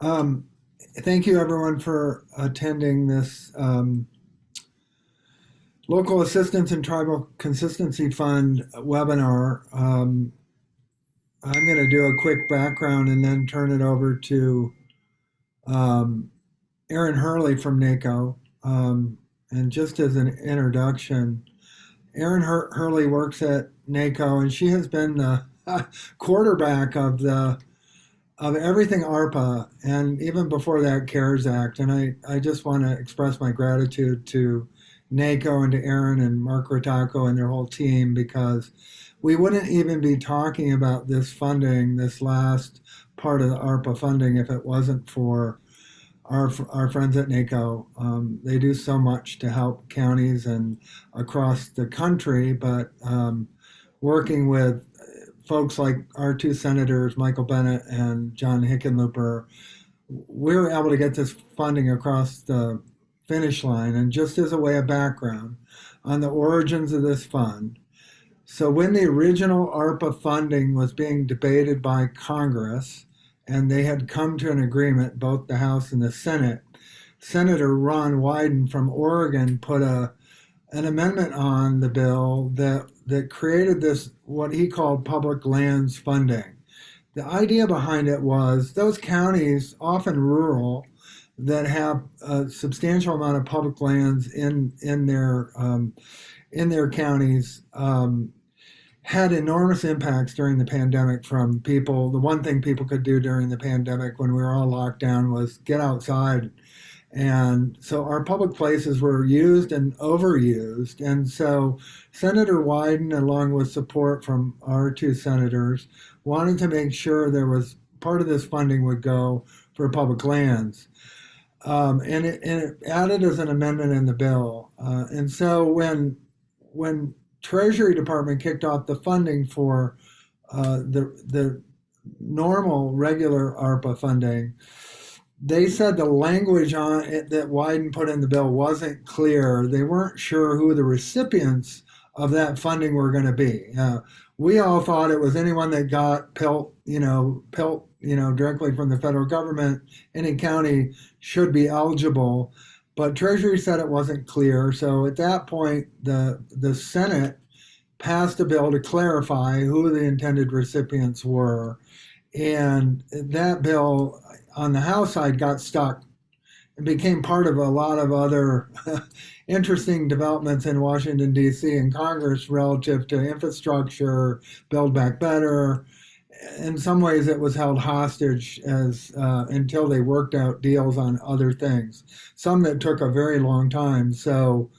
Um, Thank you, everyone, for attending this Local Assistance and Tribal Consistency Fund webinar. I'm going to do a quick background and then turn it over to um, Erin Hurley from NACO. And just as an introduction, Erin Hurley works at NACO, and she has been the quarterback of everything ARPA, and even before that, CARES Act. And I just want to express my gratitude to NACO and to Aaron and Mark Rotaco and their whole team, because we wouldn't even be talking about this funding, this last part of the ARPA funding, if it wasn't for our friends at NACO. They do so much to help counties and across the country, but working with folks like our two senators, Michael Bennet and John Hickenlooper, we were able to get this funding across the finish line. And just as a way of background on the origins of this fund, so when the original ARPA funding was being debated by Congress, and they had come to an agreement, both the House and the Senate, Senator Ron Wyden from Oregon put an amendment on the bill that created this, what he called public lands funding. The idea behind it was those counties, often rural, that have a substantial amount of public lands in their counties, had enormous impacts during the pandemic from people. The one thing people could do during the pandemic when we were all locked down was get outside. And so our public places were used and overused. And so Senator Wyden, along with support from our two senators, wanted to make sure there was part of this funding would go for public lands. And it added as an amendment in the bill. And so when Treasury Department kicked off the funding for the normal regular ARPA funding, they said the language on it that Wyden put in the bill wasn't clear. They weren't sure who the recipients of that funding were going to be. We all thought it was anyone that got PILT, directly from the federal government. Any county should be eligible, but Treasury said it wasn't clear. So at that point, the Senate passed a bill to clarify who the intended recipients were. And that bill on the House side got stuck and became part of a lot of other interesting developments in Washington, D.C. and Congress relative to infrastructure, Build Back Better. In some ways, it was held hostage as until they worked out deals on other things, some that took a very long time. So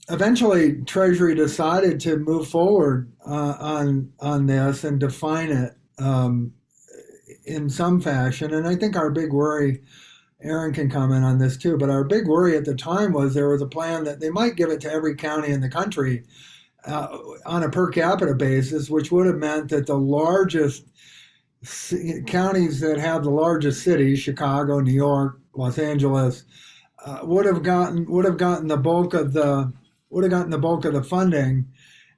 eventually, Treasury decided to move forward on this and define it in some fashion. And I think our big worry, Aaron can comment on this too, but our big worry at the time was there was a plan that they might give it to every county in the country on a per capita basis, which would have meant that the largest counties that have the largest cities, Chicago, New York, Los Angeles, would have gotten the bulk of the funding,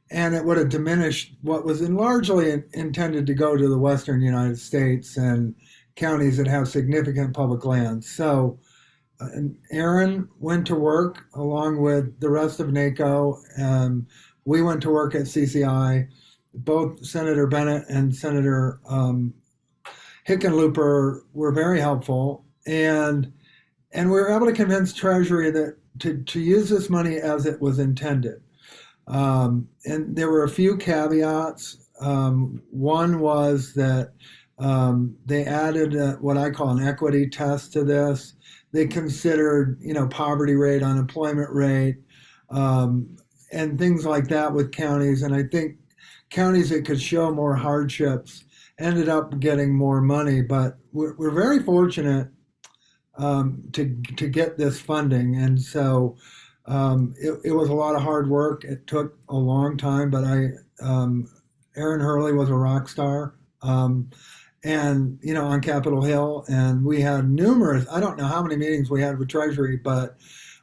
and it would have diminished what was largely intended to go to the Western United States and counties that have significant public lands. So Aaron went to work along with the rest of NACO. We went to work at CCI. Both Senator Bennet and Senator Hickenlooper were very helpful, and we were able to convince Treasury that to use this money as it was intended. And there were a few caveats. One was that they added what I call an equity test to this. They considered, poverty rate, unemployment rate, and things like that with counties. And I think counties that could show more hardships ended up getting more money. But we're very fortunate to get this funding. And so it was a lot of hard work. It took a long time, but Erin Hurley was a rock star. And on Capitol Hill, and we had numerous, I don't know how many meetings we had with Treasury, but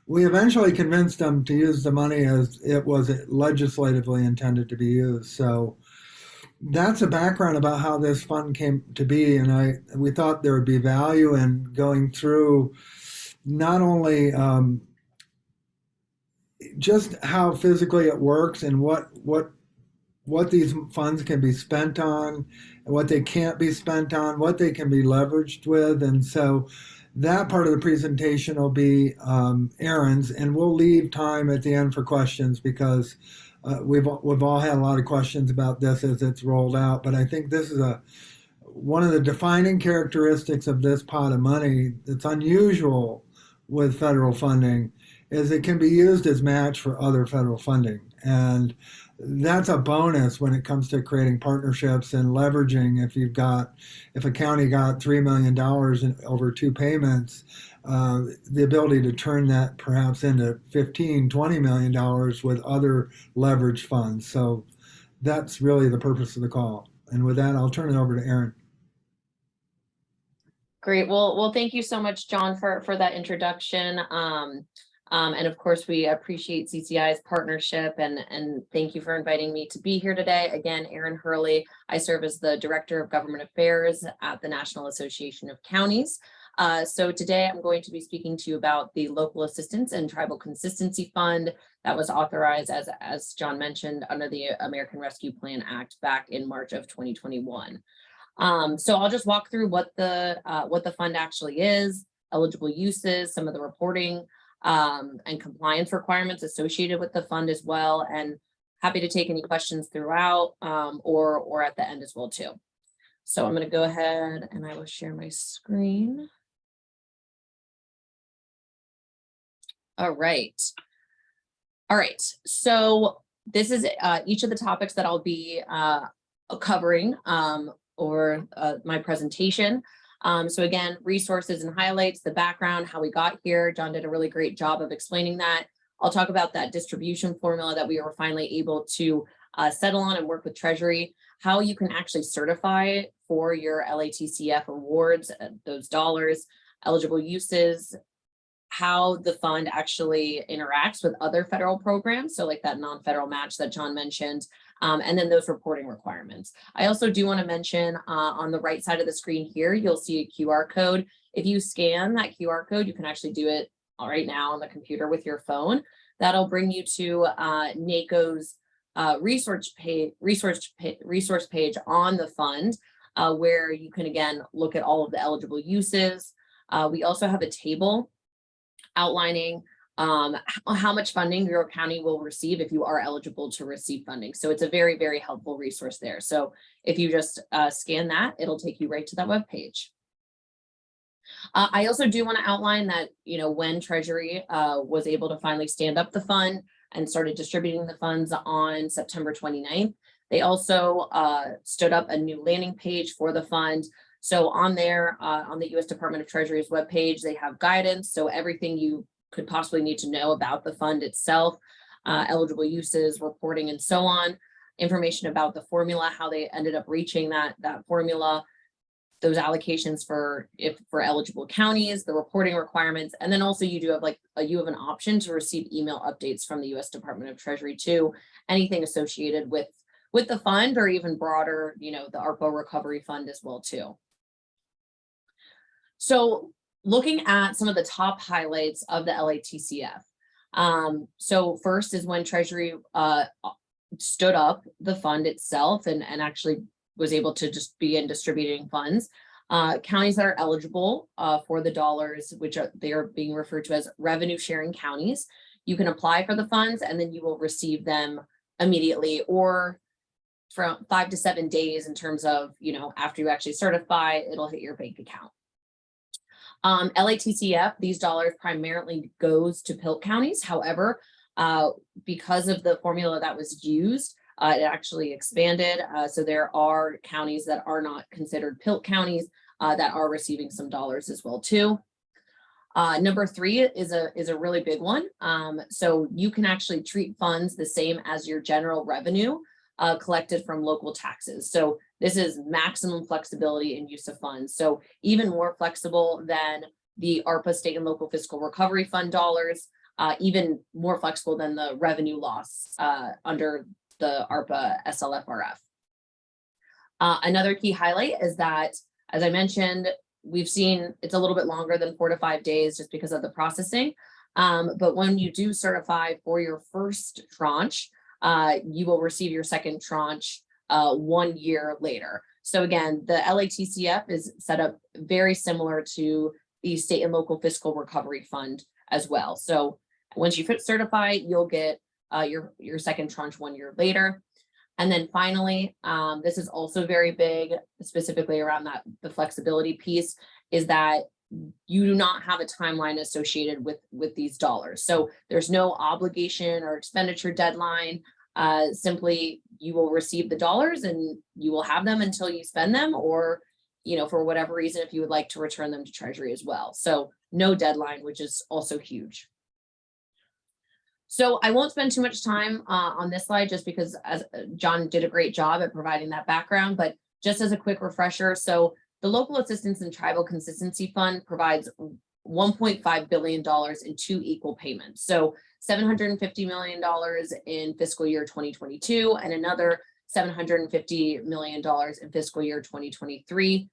we eventually convinced them to use the money as it was legislatively intended to be used. So that's a background about how this fund came to be, and we thought there would be value in going through not only just how physically it works and what these funds can be spent on, what they can't be spent on, what they can be leveraged with. And so that part of the presentation will be Aaron's, and we'll leave time at the end for questions because we've all had a lot of questions about this as it's rolled out. But I think this is one of the defining characteristics of this pot of money that's unusual with federal funding is it can be used as match for other federal funding. And that's a bonus when it comes to creating partnerships and leveraging. If a county got $3 million over two payments, the ability to turn that perhaps into 15, $20 million with other leveraged funds. So that's really the purpose of the call. And with that, I'll turn it over to Aaron. Great. Well, thank you so much, John, for that introduction. And of course, we appreciate CCI's partnership and thank you for inviting me to be here today. Again, Erin Hurley. I serve as the Director of Government Affairs at the National Association of Counties. So today I'm going to be speaking to you about the Local Assistance and Tribal Consistency Fund that was authorized, as John mentioned, under the American Rescue Plan Act back in March of 2021. So I'll just walk through what the fund actually is, eligible uses, some of the reporting and compliance requirements associated with the fund as well, and happy to take any questions throughout or at the end as well too. So I'm going to go ahead and I will share my screen. All right. So this is each of the topics that I'll be covering or my presentation. So again, resources and highlights, the background, how we got here. John did a really great job of explaining that. I'll talk about that distribution formula that we were finally able to settle on and work with Treasury, how you can actually certify for your LATCF awards, those dollars, eligible uses, how the fund actually interacts with other federal programs, so like that non-federal match that John mentioned, and then those reporting requirements. I also do want to mention on the right side of the screen here, you'll see a QR code. If you scan that QR code, you can actually do it right now on the computer with your phone. That'll bring you to NACO's resource page on the fund, where you can again look at all of the eligible uses. We also have a table outlining how much funding your county will receive if you are eligible to receive funding. So it's a very, very helpful resource there. So if you just scan that, it'll take you right to that web page. I also do want to outline that, when Treasury was able to finally stand up the fund and started distributing the funds on September 29th, they also stood up a new landing page for the fund. So on there, on the U.S. Department of Treasury's webpage, they have guidance. So everything you could possibly need to know about the fund itself, eligible uses, reporting, and so on, information about the formula, how they ended up reaching that formula, those allocations for eligible counties, the reporting requirements, and then also you do have you have an option to receive email updates from the U.S. Department of Treasury too, anything associated with the fund or even broader, the ARPA recovery fund as well too. So looking at some of the top highlights of the LATCF. So first is when Treasury stood up the fund itself and actually was able to just begin distributing funds. Counties that are eligible for the dollars, they are being referred to as revenue sharing counties. You can apply for the funds and then you will receive them immediately or from 5 to 7 days in terms of, after you actually certify, it'll hit your bank account. LATCF, these dollars primarily goes to PILT counties. However, because of the formula that was used, it actually expanded. So there are counties that are not considered PILT counties that are receiving some dollars as well too. Number 3 is a really big one. So you can actually treat funds the same as your general revenue collected from local taxes. So this is maximum flexibility in use of funds. So even more flexible than the ARPA state and local fiscal recovery fund dollars, even more flexible than the revenue loss under the ARPA SLFRF. Another key highlight is that, as I mentioned, we've seen it's a little bit longer than 4 to 5 days just because of the processing. But when you do certify for your first tranche, you will receive your second tranche 1 year later. So again, the LATCF is set up very similar to the state and local fiscal recovery fund as well. So once you certify, you'll get your second tranche 1 year later. And then finally, this is also very big, specifically around the flexibility piece, is that you do not have a timeline associated with these dollars. So there's no obligation or expenditure deadline. Simply, you will receive the dollars and you will have them until you spend them, or, for whatever reason, if you would like to return them to Treasury as well. So no deadline, which is also huge. So I won't spend too much time on this slide, just because as John did a great job at providing that background, but just as a quick refresher. So the Local Assistance and Tribal Consistency Fund provides $1.5 billion in 2 equal payments. So $750 million in fiscal year 2022 and another $750 million in fiscal year 2023.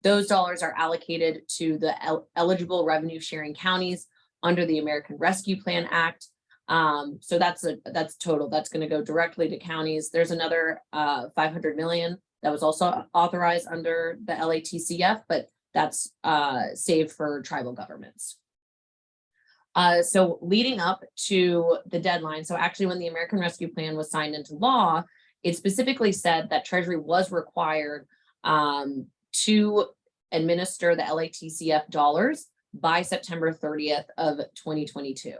Those dollars are allocated to the eligible revenue sharing counties under the American Rescue Plan Act. So that's total. That's going to go directly to counties. There's another 500 million that was also authorized under the LATCF, but that's saved for tribal governments. So leading up to the deadline, so actually when the American Rescue Plan was signed into law, it specifically said that Treasury was required to administer the LATCF dollars by September 30th of 2022.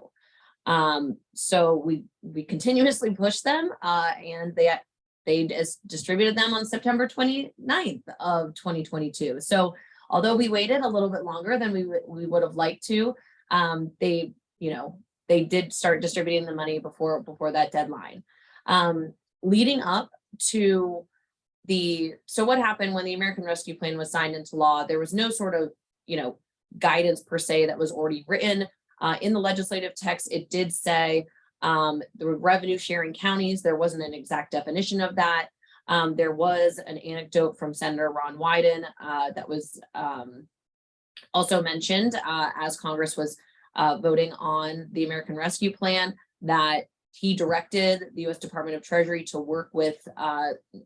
So we continuously pushed them, and they distributed them on September 29th of 2022. So although we waited a little bit longer than we would have liked to, they did start distributing the money before that deadline. Leading up to so what happened when the American Rescue Plan was signed into law, there was no sort of, guidance per se that was already written. In the legislative text, it did say the revenue sharing counties. There wasn't an exact definition of that. There was an anecdote from Senator Ron Wyden that was also mentioned as Congress was voting on the American Rescue Plan, that he directed the U.S. Department of Treasury to work with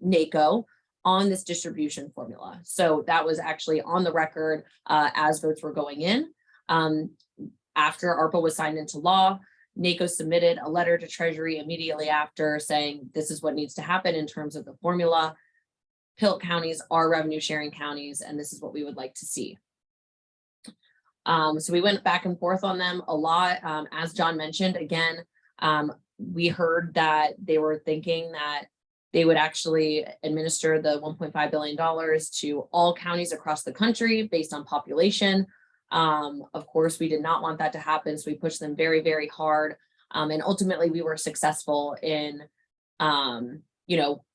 NACO on this distribution formula. So that was actually on the record as votes were going in. After ARPA was signed into law, NACO submitted a letter to Treasury immediately after saying this is what needs to happen in terms of the formula. PILT counties are revenue sharing counties, and this is what we would like to see. So we went back and forth on them a lot. As John mentioned, again, we heard that they were thinking that they would actually administer the $1.5 billion to all counties across the country based on population. Of course, we did not want that to happen, so we pushed them very, very hard. And ultimately, we were successful in,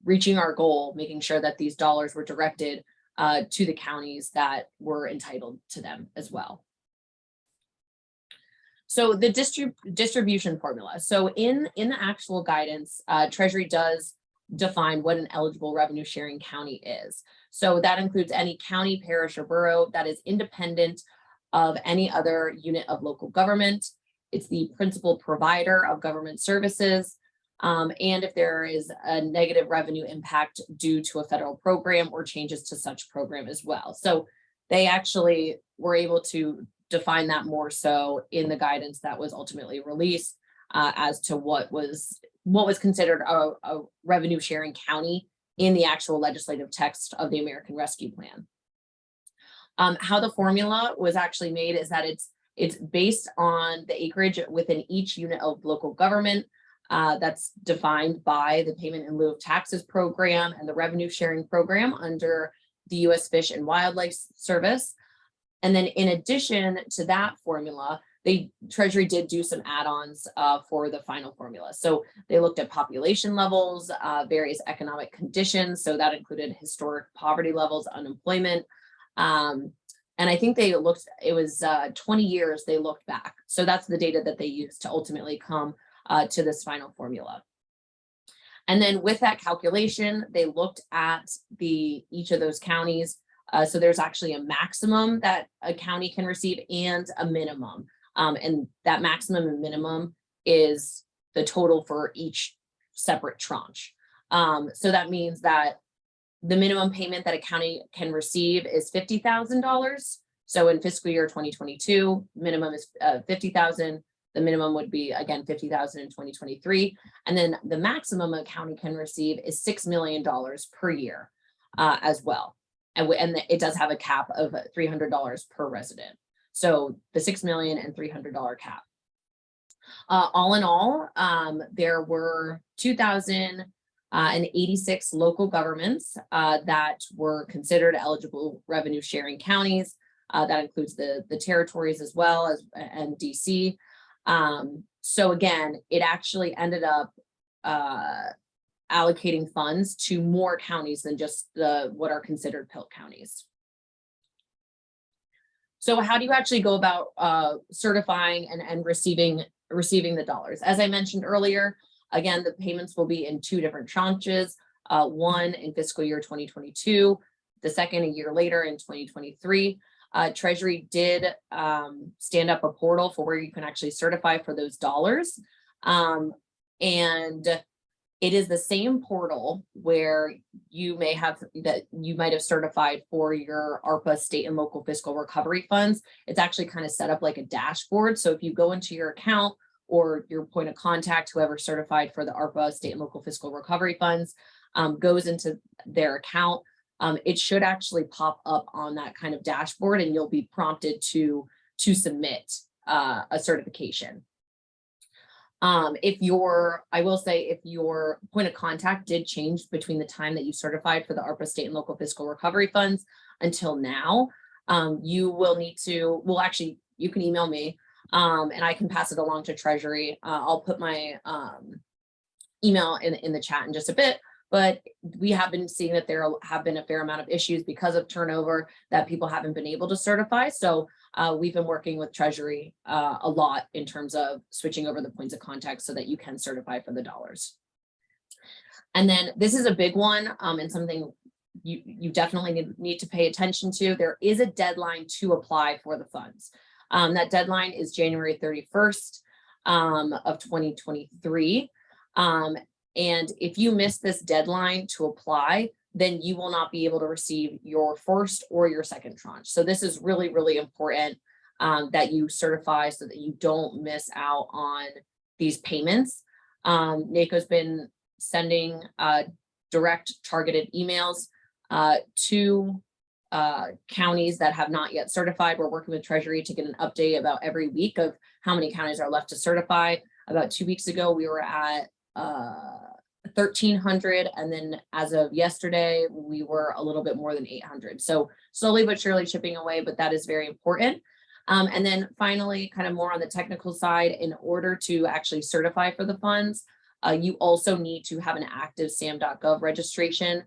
reaching our goal, making sure that these dollars were directed to the counties that were entitled to them as well. So the distribution formula. So in the actual guidance, Treasury does define what an eligible revenue sharing county is. So that includes any county, parish, or borough that is independent of any other unit of local government. It's the principal provider of government services. And if there is a negative revenue impact due to a federal program or changes to such program as well. So they actually were able to define that more so in the guidance that was ultimately released as to what was considered a revenue sharing county in the actual legislative text of the American Rescue Plan. How the formula was actually made is that it's based on the acreage within each unit of local government that's defined by the Payment in Lieu of Taxes program and the revenue sharing program under the U.S. Fish and Wildlife Service. And then in addition to that formula, Treasury did do some add-ons for the final formula. So they looked at population levels, various economic conditions. So that included historic poverty levels, unemployment. And I think it was 20 years they looked back. So that's the data that they used to ultimately come to this final formula. And then with that calculation, they looked at each of those counties. So there's actually a maximum that a county can receive and a minimum. And that maximum and minimum is the total for each separate tranche. So that means that the minimum payment that a county can receive is $50,000. So in fiscal year 2022, minimum is 50,000. The minimum would be, again, 50,000 in 2023. And then the maximum a county can receive is $6 million per year as well. And it does have a cap of $300 per resident. So the $6 million and $300 cap. All in all, there were 2,086 local governments that were considered eligible revenue sharing counties. That includes the territories as well as and DC. So again, it actually ended up allocating funds to more counties than just what are considered PILT counties. So how do you actually go about certifying and receiving the dollars? As I mentioned earlier, again, the payments will be in two different tranches, one in fiscal year 2022, the second a year later in 2023. Treasury did stand up a portal for where you can actually certify for those dollars. And it is the same portal where you might have certified for your ARPA state and local fiscal recovery funds. It's actually kind of set up like a dashboard. So if you go into your account or your point of contact, whoever certified for the ARPA state and local fiscal recovery funds goes into their account, it should actually pop up on that kind of dashboard and you'll be prompted to submit a certification. I will say if your point of contact did change between the time that you certified for the ARPA state and local fiscal recovery funds until now, you will need to, you can email me and I can pass it along to Treasury. I'll put my email in the chat in just a bit, but we have been seeing that there have been a fair amount of issues because of turnover that people haven't been able to certify. So we've been working with Treasury a lot in terms of switching over the points of contact so that you can certify for the dollars. And then this is a big one and something you definitely need to pay attention to. There is a deadline to apply for the funds. That deadline is January 31st of 2023. And if you miss this deadline to apply, then you will not be able to receive your first or your second tranche. So this is really, really important that you certify so that you don't miss out on these payments. NACO's been sending direct targeted emails to counties that have not yet certified. We're working with Treasury to get an update about every week of how many counties are left to certify. About 2 weeks ago, we were at 1,300, and then as of yesterday we were a little bit more than 800. So slowly but surely chipping away, but that is very important. And then finally, kind of more on the technical side, in order to actually certify for the funds, you also need to have an active sam.gov registration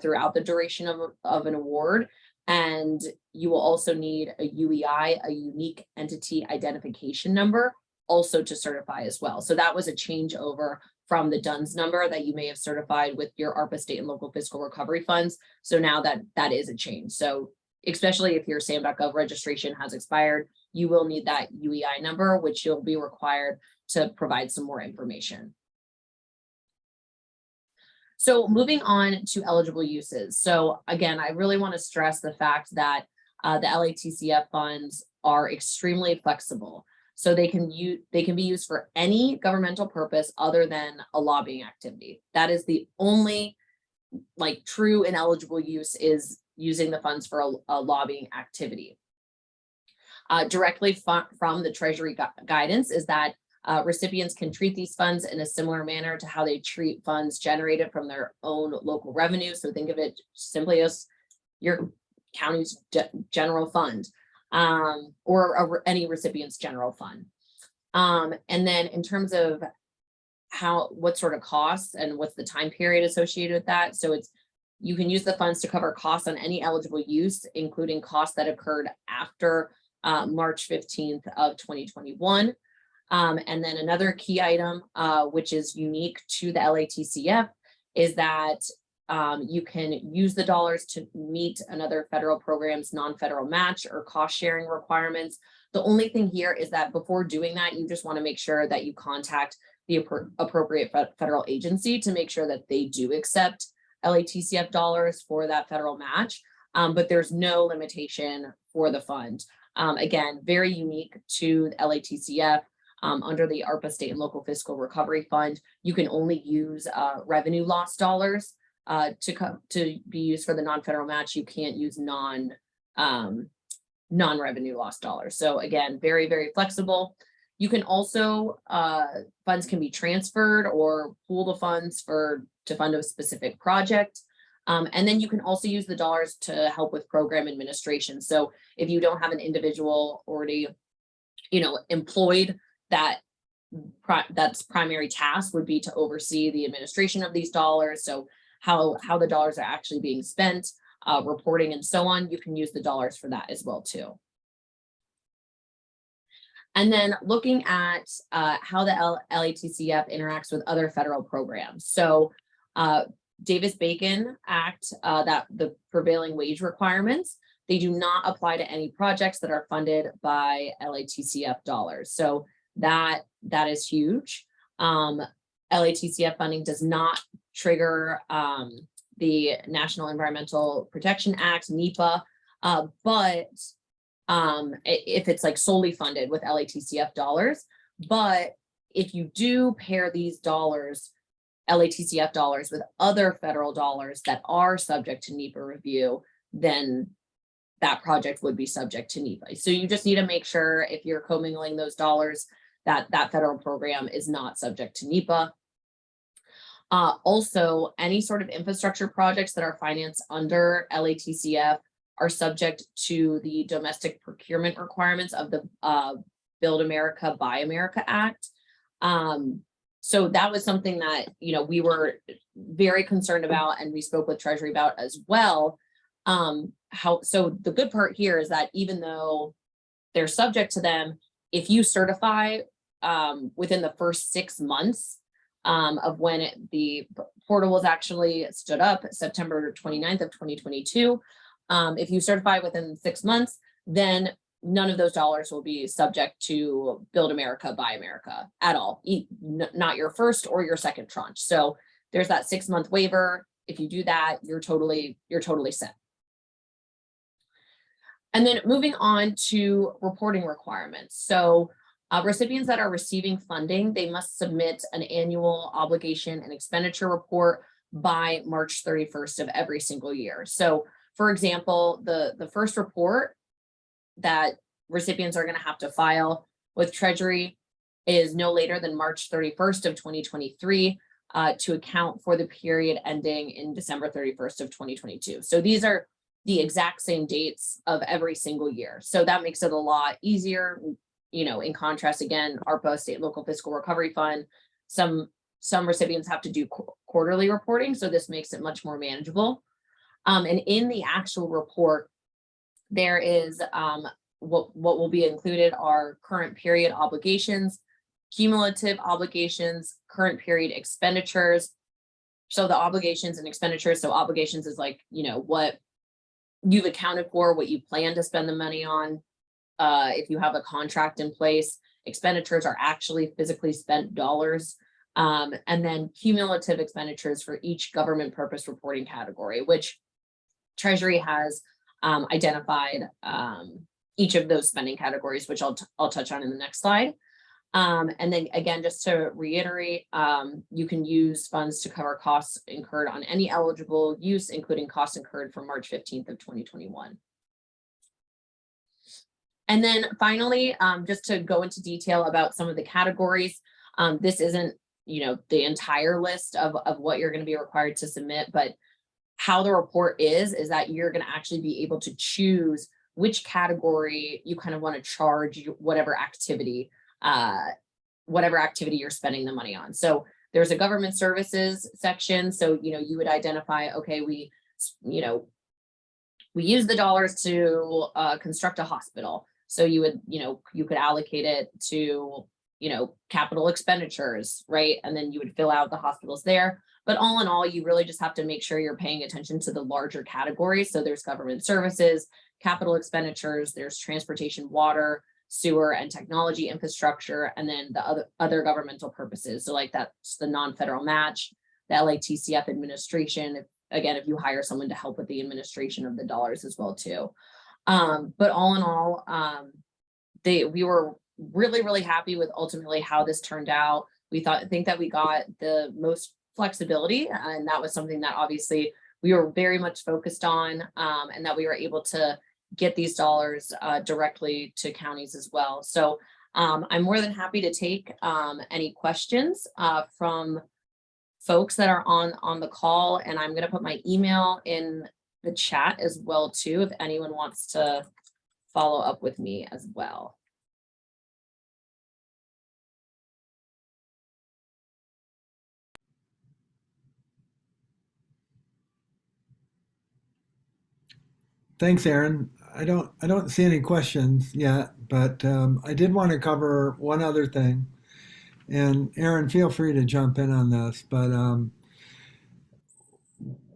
throughout the duration of an award, and you will also need a UEI, a unique entity identification number, also to certify as well. So that was a changeover from the DUNS number that you may have certified with your ARPA state and local fiscal recovery funds. So now that is a change. So especially if your SAM.gov registration has expired, you will need that UEI number, which you'll be required to provide some more information. So moving on to eligible uses. So again, I really want to stress the fact that the LATCF funds are extremely flexible. So they can be used for any governmental purpose other than a lobbying activity. That is the only true and eligible use, is using the funds for a lobbying activity. Directly from the Treasury guidance is that recipients can treat these funds in a similar manner to how they treat funds generated from their own local revenue. So think of it simply as your county's general fund. Or any recipient's general fund. And then in terms of what sort of costs and what's the time period associated with that. So you can use the funds to cover costs on any eligible use, including costs that occurred after March 15th of 2021. And then another key item, which is unique to the LATCF, is that you can use the dollars to meet another federal program's non-federal match or cost sharing requirements. The only thing here is that before doing that, you just want to make sure that you contact the appropriate federal agency to make sure that they do accept LATCF dollars for that federal match. But there's no limitation for the fund. Again, very unique to LATCF. Under the ARPA State and Local Fiscal Recovery Fund, you can only use revenue loss dollars to be used for the non-federal match. You can't use non-revenue loss dollars. So again, very, very flexible. You can also, funds can be transferred or pool the funds to fund a specific project. And then you can also use the dollars to help with program administration. So if you don't have an individual already, employed, that's primary task would be to oversee the administration of these dollars. So how the dollars are actually being spent, reporting and so on, you can use the dollars for that as well too. And then looking at how the LATCF interacts with other federal programs. So Davis-Bacon Act, that the prevailing wage requirements, they do not apply to any projects that are funded by LATCF dollars. So that is huge. LATCF funding does not trigger the National Environmental Protection Act, NEPA, but if it's like solely funded with LATCF dollars. But if you do pair these dollars, LATCF dollars, with other federal dollars that are subject to NEPA review, then that project would be subject to NEPA. So you just need to make sure if you're commingling those dollars that that federal program is not subject to NEPA. Also, any sort of infrastructure projects that are financed under LATCF are subject to the domestic procurement requirements of the Build America, Buy America Act. So that was something that, we were very concerned about, and we spoke with Treasury about as well. So the good part here is that even though they're subject to them, if you certify within the first 6 months of when the portal was actually stood up, September 29th of 2022, if you certify within 6 months, then none of those dollars will be subject to Build America, Buy America at all, not your first or your second tranche. So there's that 6-month waiver. If you do that, you're totally set. And then moving on to reporting requirements. So recipients that are receiving funding, they must submit an annual obligation and expenditure report by March 31st of every single year. So for example, the first report that recipients are going to have to file with Treasury is no later than March 31st of 2023 to account for the period ending in December 31st of 2022. So these are the exact same dates of every single year. So that makes it a lot easier. In contrast, again, ARPA, State Local Fiscal Recovery Fund, some recipients have to do quarterly reporting. So this makes it much more manageable. And in the actual report, there is what will be included are current period obligations, cumulative obligations, current period expenditures. So the obligations and expenditures, so obligations is like, what you've accounted for, what you plan to spend the money on. If you have a contract in place, expenditures are actually physically spent dollars. And then cumulative expenditures for each government purpose reporting category, which Treasury has identified each of those spending categories, which I'll touch on in the next slide. And then again, just to reiterate, you can use funds to cover costs incurred on any eligible use, including costs incurred from March 15th of 2021. And then finally, just to go into detail about some of the categories, this isn't, the entire list of what you're going to be required to submit, but how the report is that you're going to actually be able to choose which category you kind of want to charge whatever activity you're spending the money on. So there's a government services section. So, you would identify, okay, we use the dollars to construct a hospital. So you would, you could allocate it to, capital expenditures, right? And then you would fill out the hospitals there. But all in all, you really just have to make sure you're paying attention to the larger categories. So there's government services, capital expenditures, there's transportation, water, sewer, and technology infrastructure, and then the other governmental purposes. So like that's the non-federal match, the LATCF administration. Again, if you hire someone to help with the administration of the dollars as well too. But all in all, we were really, really happy with ultimately how this turned out. Think that we got the most flexibility, and that was something that obviously we were very much focused on, and that we were able to get these dollars directly to counties as well. So I'm more than happy to take any questions from folks that are on the call, and I'm going to put my email in the chat as well too, if anyone wants to follow up with me as well. Thanks, Aaron. I don't see any questions yet, but I did want to cover one other thing. And Aaron, feel free to jump in on this. But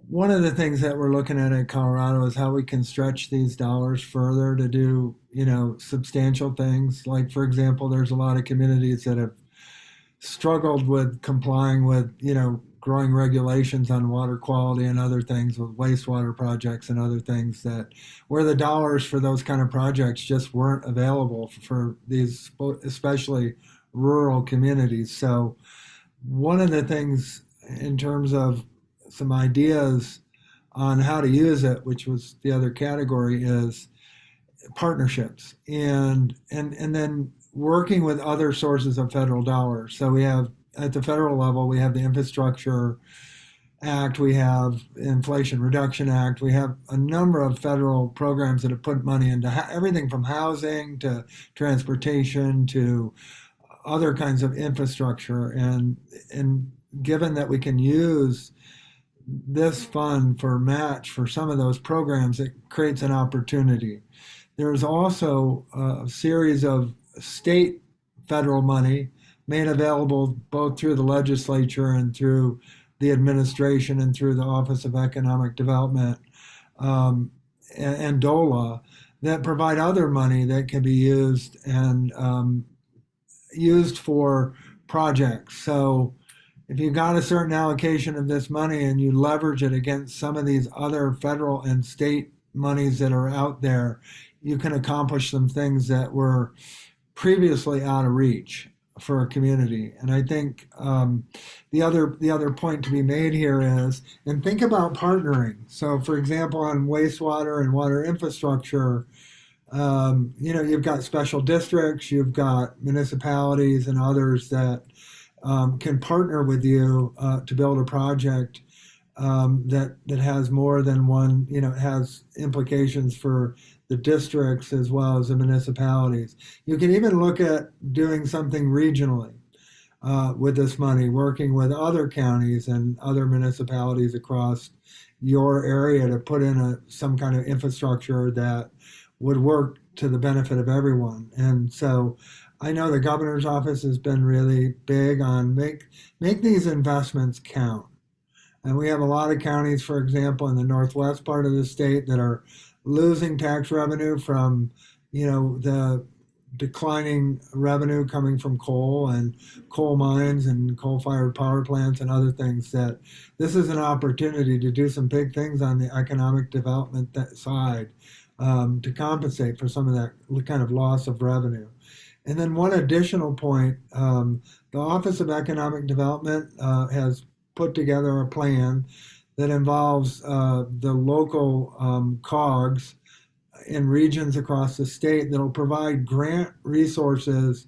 one of the things that we're looking at in Colorado is how we can stretch these dollars further to do, substantial things. Like, for example, there's a lot of communities that have struggled with complying with, growing regulations on water quality and other things with wastewater projects and other things that where the dollars for those kind of projects just weren't available for these, especially rural communities. So one of the things in terms of some ideas on how to use it, which was the other category, is partnerships and then working with other sources of federal dollars. So we have at the federal level, we have the Infrastructure Act, we have Inflation Reduction Act, we have a number of federal programs that have put money into everything from housing to transportation to other kinds of infrastructure. And given that we can use this fund for match for some of those programs, it creates an opportunity. There's also a series of state federal money made available both through the legislature and through the administration and through the Office of Economic Development, and DOLA, that provide other money that can be used and used for projects. So if you got a certain allocation of this money and you leverage it against some of these other federal and state monies that are out there, you can accomplish some things that were previously out of reach for a community. And I think the other point to be made here is, and think about partnering. So, for example, on wastewater and water infrastructure, you've got special districts, you've got municipalities and others that can partner with you to build a project that has more than one, has implications for the districts as well as the municipalities. You can even look at doing something regionally with this money, working with other counties and other municipalities across your area to put in some kind of infrastructure that would work to the benefit of everyone. And so I know the governor's office has been really big on make these investments count. And we have a lot of counties, for example, in the northwest part of the state that are losing tax revenue from, the declining revenue coming from coal and coal mines and coal-fired power plants and other things. That this is an opportunity to do some big things on the economic development side to compensate for some of that kind of loss of revenue. And then one additional point, the Office of Economic Development has put together a plan that involves the local COGS in regions across the state that'll provide grant resources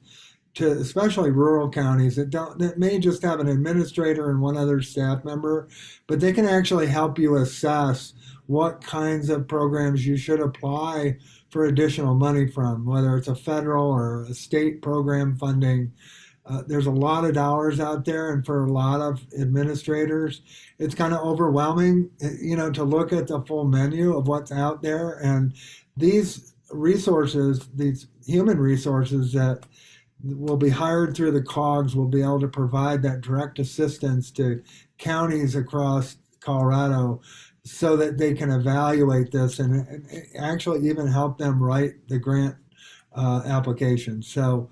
to especially rural counties that may just have an administrator and one other staff member, but they can actually help you assess what kinds of programs you should apply for additional money from, whether it's a federal or a state program funding. There's a lot of dollars out there, and for a lot of administrators, it's kind of overwhelming, to look at the full menu of what's out there. And these resources, these human resources that will be hired through the COGS will be able to provide that direct assistance to counties across Colorado so that they can evaluate this and actually even help them write the grant application. So,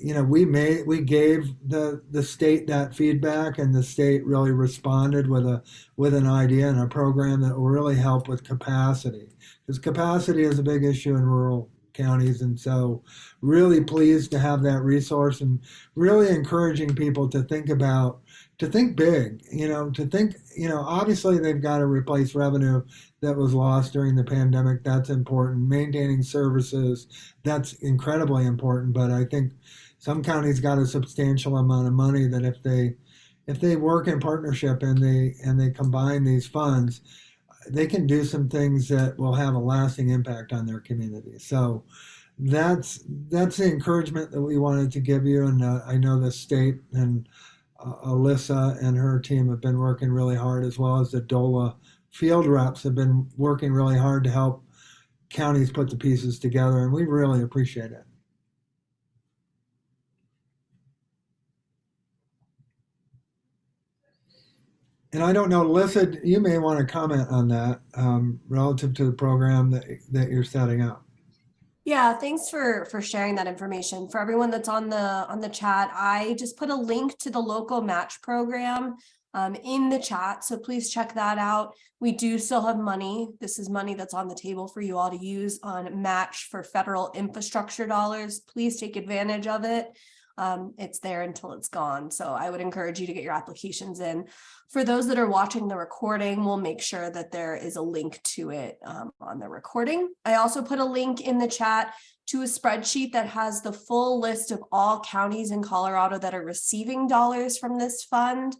we gave the state that feedback, and the state really responded with an idea and a program that will really help with capacity, because capacity is a big issue in rural counties. And so really pleased to have that resource, and really encouraging people to think big, to think, obviously they've got to replace revenue that was lost during the pandemic. That's important. Maintaining services, that's incredibly important. But I think some counties got a substantial amount of money that if they work in partnership and they combine these funds, they can do some things that will have a lasting impact on their community. So that's the encouragement that we wanted to give you. And I know the state and Alyssa and her team have been working really hard, as well as the DOLA field reps have been working really hard to help counties put the pieces together, and we really appreciate it. And I don't know, Alyssa, you may want to comment on that relative to the program that you're setting up. Yeah, thanks for sharing that information. For everyone that's on the chat, I just put a link to the local match program in the chat, so please check that out. We do still have money. This is money that's on the table for you all to use on match for federal infrastructure dollars. Please take advantage of it. It's there until it's gone. So I would encourage you to get your applications in. For those that are watching the recording, we'll make sure that there is a link to it on the recording. I also put a link in the chat to a spreadsheet that has the full list of all counties in Colorado that are receiving dollars from this fund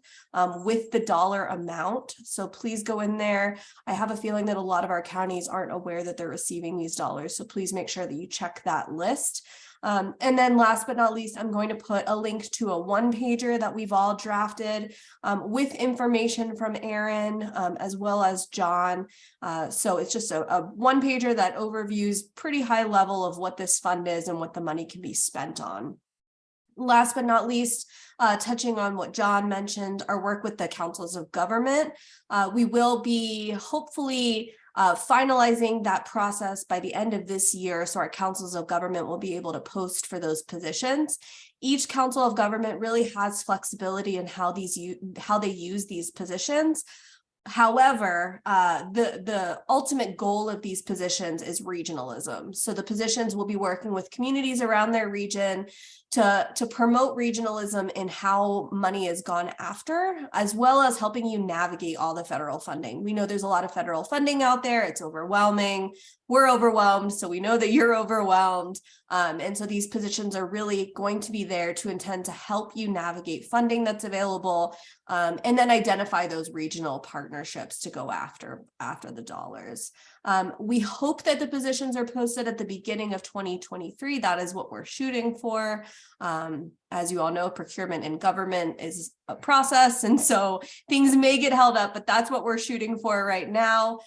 with the dollar amount. So please go in there. I have a feeling that a lot of our counties aren't aware that they're receiving these dollars. So please make sure that you check that list. And then last but not least, I'm going to put a link to a one-pager that we've all drafted with information from Aaron as well as John. So it's just a one-pager that overviews pretty high level of what this fund is and what the money can be spent on. Last but not least, touching on what John mentioned, our work with the councils of government. We will be hopefully finalizing that process by the end of this year, so our councils of government will be able to post for those positions. Each council of government really has flexibility in how they use these positions. However, the ultimate goal of these positions is regionalism. So the positions will be working with communities around their region to promote regionalism in how money is gone after, as well as helping you navigate all the federal funding. We know there's a lot of federal funding out there. It's overwhelming. We're overwhelmed, so we know that you're overwhelmed. And so these positions are really going to be there to intend to help you navigate funding that's available, and then identify those regional partnerships to go after the dollars. We hope that the positions are posted at the beginning of 2023. That is what we're shooting for. As you all know, procurement in government is a process, and so things may get held up, but that's what we're shooting for right now.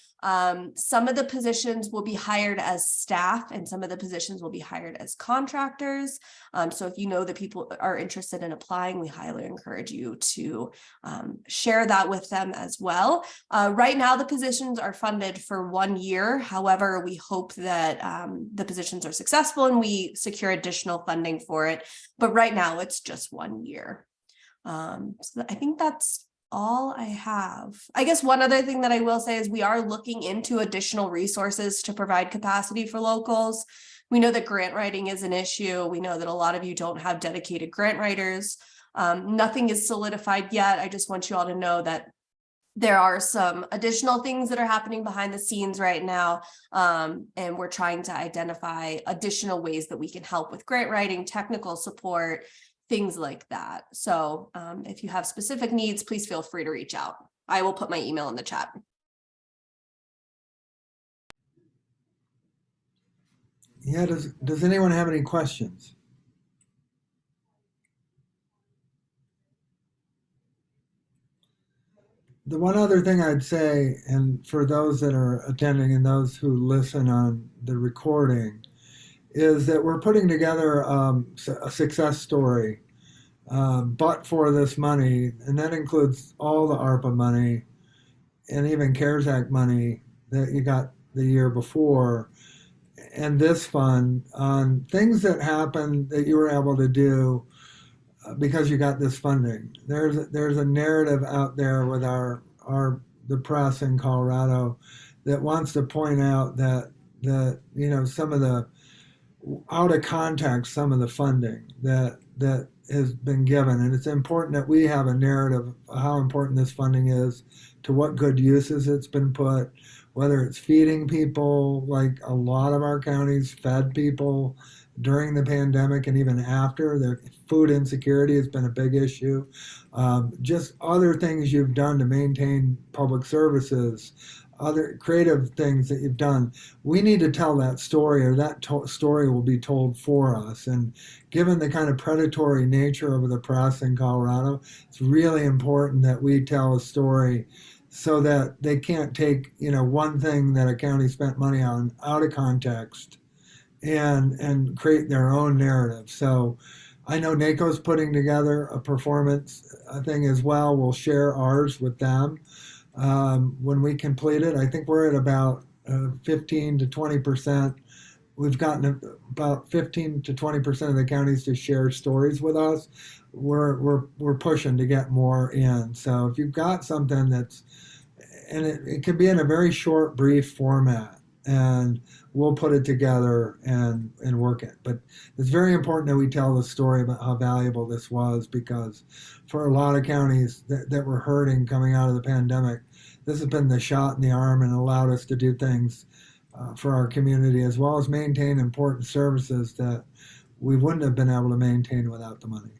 Some of the positions will be hired as staff, and some of the positions will be hired as contractors. So if you know that people are interested in applying, we highly encourage you to share that with them as well. Right now, the positions are funded for 1 year. However, we hope that the positions are successful and we secure additional funding for it. But right now, it's just 1 year. So I think that's all I have. I guess one other thing that I will say is we are looking into additional resources to provide capacity for locals. We know that grant writing is an issue. We know that a lot of you don't have dedicated grant writers. Nothing is solidified yet. I just want you all to know that there are some additional things that are happening behind the scenes right now. And we're trying to identify additional ways that we can help with grant writing, technical support, things like that. So if you have specific needs, please feel free to reach out. I will put my email in the chat. Yeah, does anyone have any questions? The one other thing I'd say, and for those that are attending and those who listen on the recording, is that we're putting together a success story, but for this money, and that includes all the ARPA money and even CARES Act money that you got the year before, and this fund on things that happened that you were able to do because you got this funding. There's a narrative out there with the press in Colorado that wants to point out that some of the out of context some of the funding that has been given, and it's important that we have a narrative of how important this funding is, to what good uses it's been put, whether it's feeding people, like a lot of our counties fed people during the pandemic and even after. The food insecurity has been a big issue. Just other things you've done to maintain public services, other creative things that you've done. We need to tell that story, or that story will be told for us. And given the kind of predatory nature of the press in Colorado, it's really important that we tell a story so that they can't take one thing that a county spent money on out of context and create their own narrative. So I know NACO's putting together a performance thing as well. We'll share ours with them when we complete it. I think we're at about 15 to 20%. We've gotten about 15 to 20% of the counties to share stories with us. We're pushing to get more in. So if you've got something and it can be in a very short, brief format, and we'll put it together and work it. But it's very important that we tell the story about how valuable this was, because for a lot of counties that were hurting coming out of the pandemic, this has been the shot in the arm and allowed us to do things for our community, as well as maintain important services that we wouldn't have been able to maintain without the money.